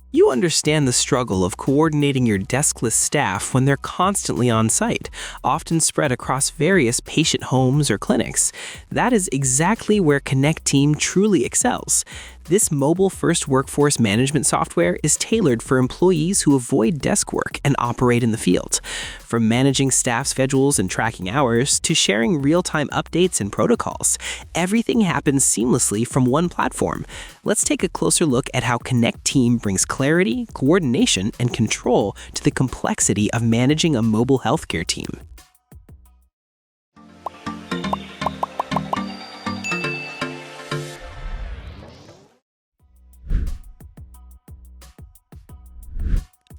You understand the struggle of coordinating your deskless staff when they're constantly on site, often spread across various patient homes or clinics. That is exactly where Connecteam truly excels. This mobile-first workforce management software is tailored for employees who avoid desk work and operate in the field. From managing staff schedules and tracking hours to sharing real-time updates and protocols, everything happens seamlessly from one platform. Let's take a closer look at how Connecteam brings clarity, coordination, and control to the complexity of managing a mobile healthcare team.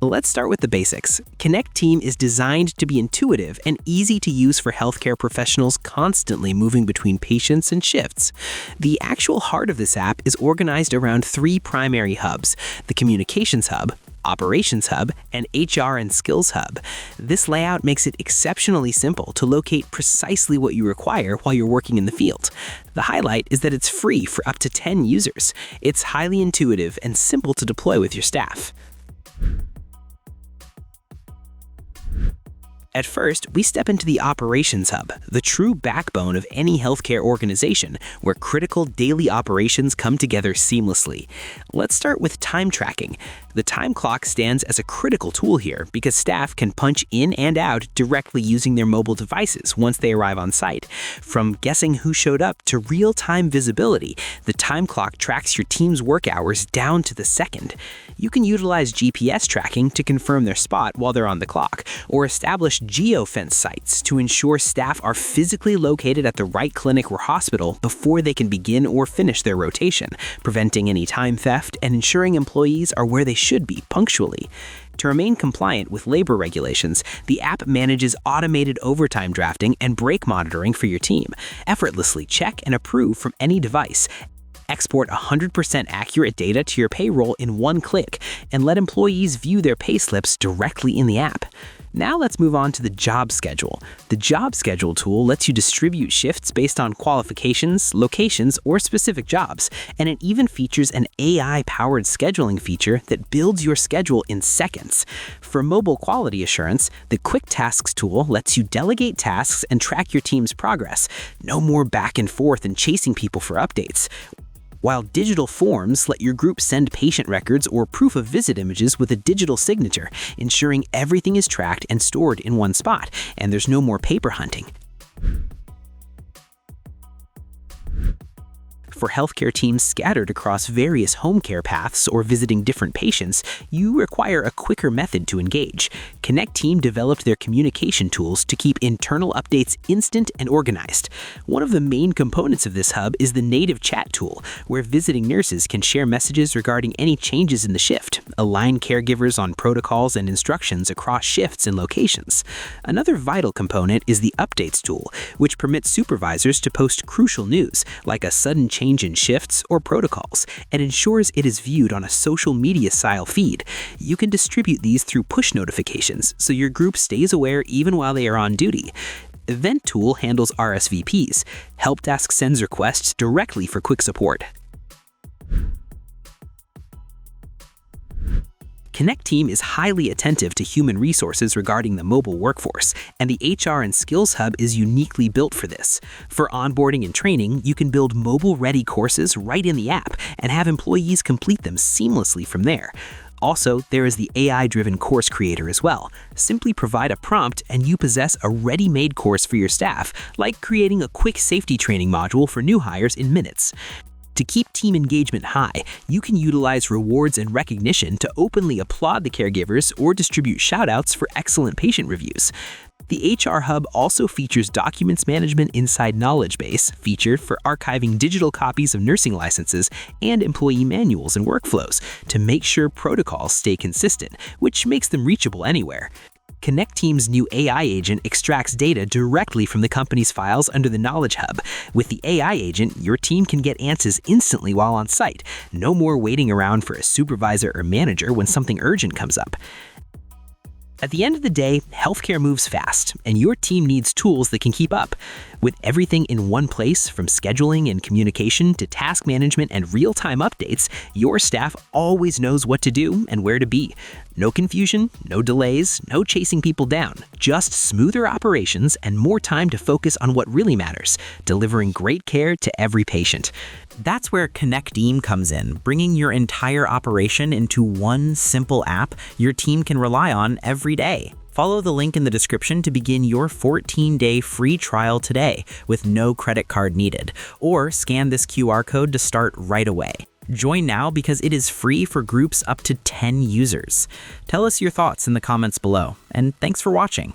Let's start with the basics. Connecteam is designed to be intuitive and easy to use for healthcare professionals constantly moving between patients and shifts. The actual heart of this app is organized around three primary hubs: the Communications Hub, Operations Hub, and HR and Skills Hub. This layout makes it exceptionally simple to locate precisely what you require while you're working in the field. The highlight is that it's free for up to 10 users. It's highly intuitive and simple to deploy with your staff. At first, we step into the Operations Hub, the true backbone of any healthcare organization, where critical daily operations come together seamlessly. Let's start with time tracking. The time clock stands as a critical tool here because staff can punch in and out directly using their mobile devices once they arrive on site. From guessing who showed up to real-time visibility, the time clock tracks your team's work hours down to the second. You can utilize GPS tracking to confirm their spot while they're on the clock, or establish geofence sites to ensure staff are physically located at the right clinic or hospital before they can begin or finish their rotation, preventing any time theft and ensuring employees are where they should be punctually. To remain compliant with labor regulations, the app manages automated overtime drafting and break monitoring for your team. Effortlessly check and approve from any device. Export 100% accurate data to your payroll in one click, and let employees view their pay slips directly in the app. Now let's move on to the Job Schedule. The Job Schedule tool lets you distribute shifts based on qualifications, locations, or specific jobs, and it even features an AI-powered scheduling feature that builds your schedule in seconds. For mobile quality assurance, the Quick Tasks tool lets you delegate tasks and track your team's progress. No more back and forth and chasing people for updates. While digital forms let your group send patient records or proof of visit images with a digital signature, ensuring everything is tracked and stored in one spot, and there's no more paper hunting. For healthcare teams scattered across various home care paths or visiting different patients, you require a quicker method to engage. Connecteam developed their communication tools to keep internal updates instant and organized. One of the main components of this hub is the native chat tool, where visiting nurses can share messages regarding any changes in the shift, align caregivers on protocols and instructions across shifts and locations. Another vital component is the updates tool, which permits supervisors to post crucial news, like a sudden change in shifts or protocols, and ensures it is viewed on a social media-style feed. You can distribute these through push notifications, so your group stays aware even while they are on duty. Event Tool handles RSVPs. Help Desk sends requests directly for quick support. Connecteam is highly attentive to human resources regarding the mobile workforce, and the HR and Skills Hub is uniquely built for this. For onboarding and training, you can build mobile-ready courses right in the app and have employees complete them seamlessly from there. Also, there is the AI-driven course creator as well. Simply provide a prompt and you possess a ready-made course for your staff, like creating a quick safety training module for new hires in minutes. To keep team engagement high, you can utilize rewards and recognition to openly applaud the caregivers or distribute shoutouts for excellent patient reviews. The HR Hub also features Documents Management Inside Knowledge Base, featured for archiving digital copies of nursing licenses and employee manuals and workflows to make sure protocols stay consistent, which makes them reachable anywhere. Connecteam's new AI agent extracts data directly from the company's files under the Knowledge Hub. With the AI agent, your team can get answers instantly while on site. No more waiting around for a supervisor or manager when something urgent comes up. At the end of the day, healthcare moves fast, and your team needs tools that can keep up. With everything in one place, from scheduling and communication to task management and real-time updates, your staff always knows what to do and where to be. No confusion, no delays, no chasing people down, just smoother operations and more time to focus on what really matters, delivering great care to every patient. That's where Connecteam comes in, bringing your entire operation into one simple app your team can rely on every day. Follow the link in the description to begin your 14-day free trial today with no credit card needed, or scan this QR code to start right away. Join now because it is free for groups up to 10 users. Tell us your thoughts in the comments below, and thanks for watching.